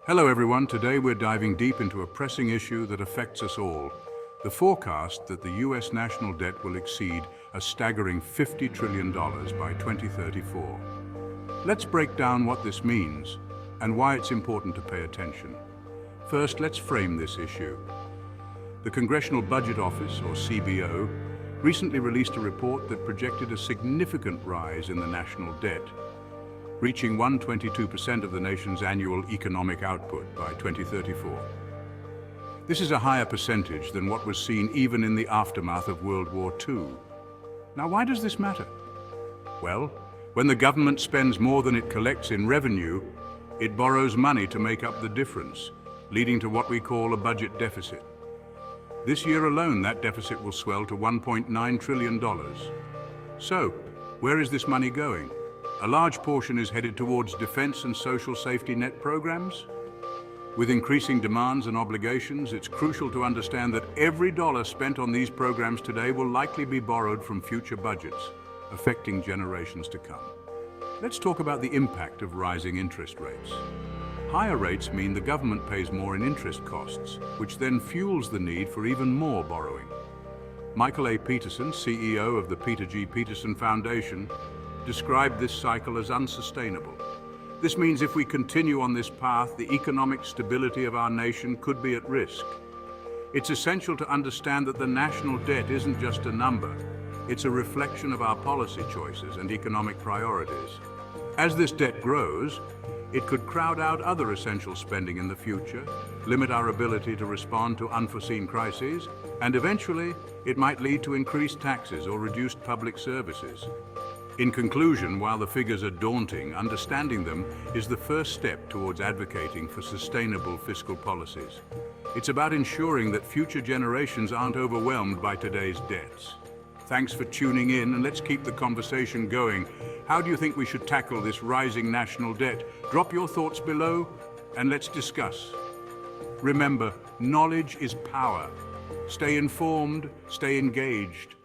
Hello everyone, today we're diving deep into a pressing issue that affects us all. The forecast that the US national debt will exceed a staggering $50 trillion by 2034. Let's break down what this means and why it's important to pay attention. First, let's frame this issue. The Congressional Budget Office, or CBO, recently released a report that projected a significant rise in the national debt, reaching 122% of the nation's annual economic output by 2034. This is a higher percentage than what was seen even in the aftermath of World War II. Now, why does this matter? Well, when the government spends more than it collects in revenue, it borrows money to make up the difference, leading to what we call a budget deficit. This year alone, that deficit will swell to $1.9 trillion. So, where is this money going? A large portion is headed towards defense and social safety net programs. With increasing demands and obligations, it's crucial to understand that every dollar spent on these programs today will likely be borrowed from future budgets, affecting generations to come. Let's talk about the impact of rising interest rates. Higher rates mean the government pays more in interest costs, which then fuels the need for even more borrowing. Michael A. Peterson, CEO of the Peter G. Peterson Foundation, described this cycle as unsustainable. This means if we continue on this path, the economic stability of our nation could be at risk. It's essential to understand that the national debt isn't just a number. It's a reflection of our policy choices and economic priorities. As this debt grows, it could crowd out other essential spending in the future, limit our ability to respond to unforeseen crises, and eventually, it might lead to increased taxes or reduced public services. In conclusion, while the figures are daunting, understanding them is the first step towards advocating for sustainable fiscal policies. It's about ensuring that future generations aren't overwhelmed by today's debts. Thanks for tuning in, and let's keep the conversation going. How do you think we should tackle this rising national debt? Drop your thoughts below and let's discuss. Remember, knowledge is power. Stay informed, stay engaged.